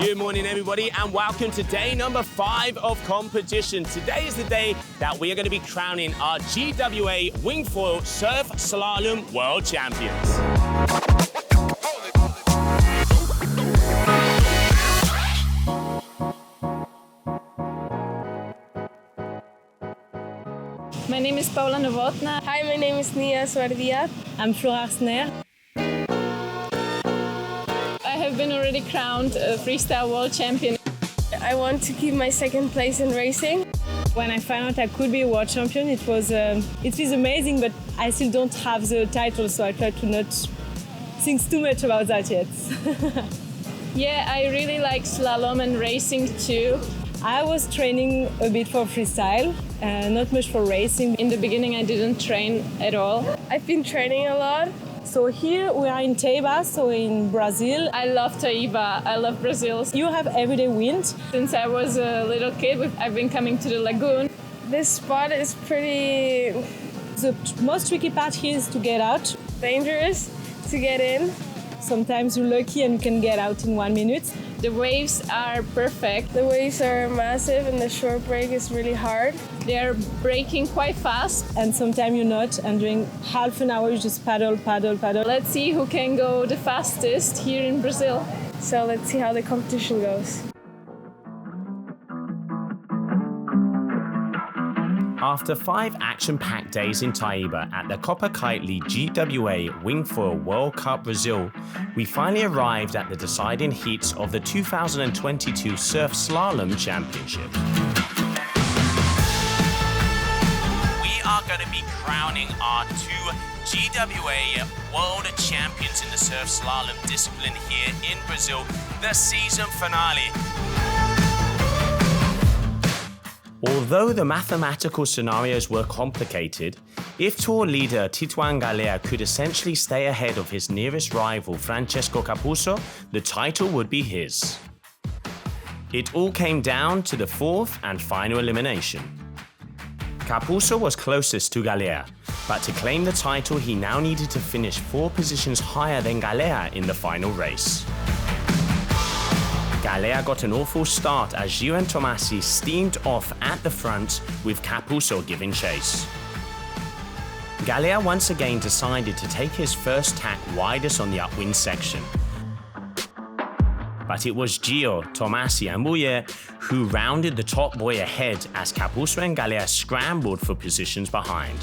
Good morning, everybody, and welcome to day number 5 of competition. Today is the day that we are going to be crowning our GWA Wingfoil Surf Slalom World Champions. My name is Paula Novotna. Hi, my name is Nia Swardiat. I'm Flora Arsner. I have been already crowned a freestyle world champion. I want to keep my second place in racing. When I found out I could be a world champion, it was amazing, but I still don't have the title, so I try to not think too much about that yet. Yeah, I really like slalom and racing too. I was training a bit for freestyle, not much for racing. In the beginning, I didn't train at all. I've been training a lot. So here we are in Taiba, so in Brazil. I love Taiba, I love Brazil. You have everyday wind. Since I was a little kid, I've been coming to the lagoon. This spot is pretty... The most tricky part here is to get out. Dangerous to get in. Sometimes you're lucky and you can get out in 1 minute. The waves are perfect. The waves are massive and the short break is really hard. They are breaking quite fast. And sometimes you're not, and during half an hour you just paddle. Let's see who can go the fastest here in Brazil. So let's see how the competition goes. After 5 action-packed days in Taiba at the Copa Kitley GWA Wingfoil World Cup Brazil, we finally arrived at the deciding heats of the 2022 Surf Slalom Championship. We are going to be crowning our 2 GWA World Champions in the Surf Slalom discipline here in Brazil, the season finale. Although the mathematical scenarios were complicated, if tour leader Tituan Galea could essentially stay ahead of his nearest rival Francesco Capuzzo, the title would be his. It all came down to the 4th and final elimination. Capuzzo was closest to Galea, but to claim the title he now needed to finish 4 positions higher than Galea in the final race. Galea got an awful start as Gio and Tomasi steamed off at the front with Capuzzo giving chase. Galea once again decided to take his first tack widest on the upwind section. But it was Gio, Tomasi and Bouyer who rounded the top buoy ahead as Capuzzo and Galea scrambled for positions behind.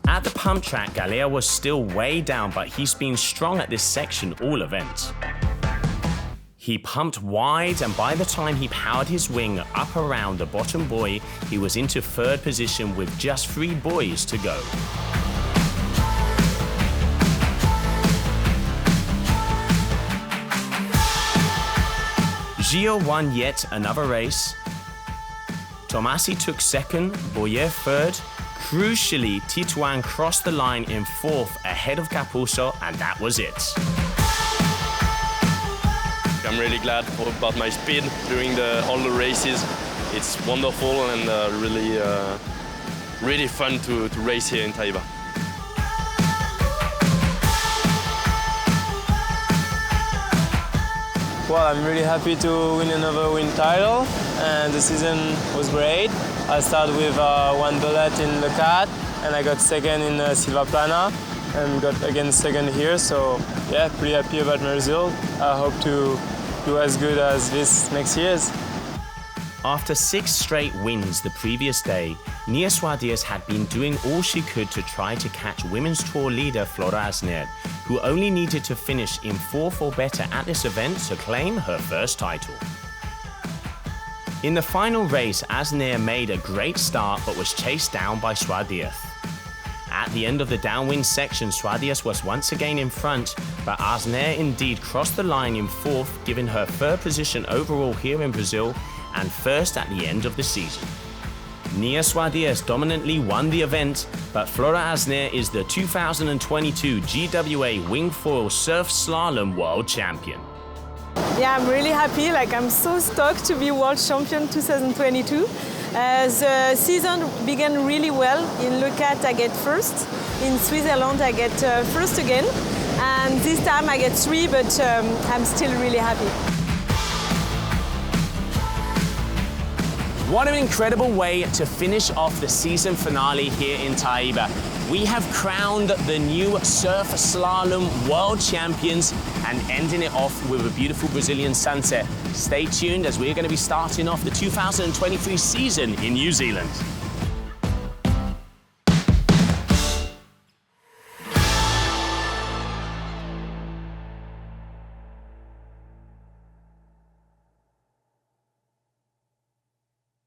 At the pump track, Galea was still way down, but he's been strong at this section all event. He pumped wide, and by the time he powered his wing up around the bottom buoy, he was into 3rd position with just 3 buoys to go. Gio won yet another race. Tomasi took 2nd, Bouyer 3rd. Crucially, Tituan crossed the line in 4th ahead of Capuzzo, and that was it. I'm really glad about my speed during all the races. It's wonderful and really fun to race here in Taiba. Well, I'm really happy to win another win title, and the season was great. I started with 1 bullet in Le Cat, and I got 2nd in Silva Plana, and got again 2nd here. So yeah, pretty happy about my result. I hope to do as good as this next year. After 6 straight wins the previous day, Nia Swardias had been doing all she could to try to catch women's tour leader Flora Arsner, who only needed to finish in 4th or better at this event to claim her first title. In the final race, Arsner made a great start but was chased down by Swardias. At the end of the downwind section, Swardias was once again in front, but Arsner indeed crossed the line in 4th, giving her 3rd position overall here in Brazil and 1st at the end of the season. Nia Swardias dominantly won the event, but Flora Arsner is the 2022 GWA Wingfoil Surf Slalom World Champion. Yeah, I'm really happy. I'm so stoked to be world champion 2022. The season began really well. In Le Cat, I get 1st. In Switzerland, I get 1st again. And this time I get 3, but I'm still really happy. What an incredible way to finish off the season finale here in Taiba. We have crowned the new surf slalom world champions and ending it off with a beautiful Brazilian sunset. Stay tuned as we're going to be starting off the 2023 season in New Zealand.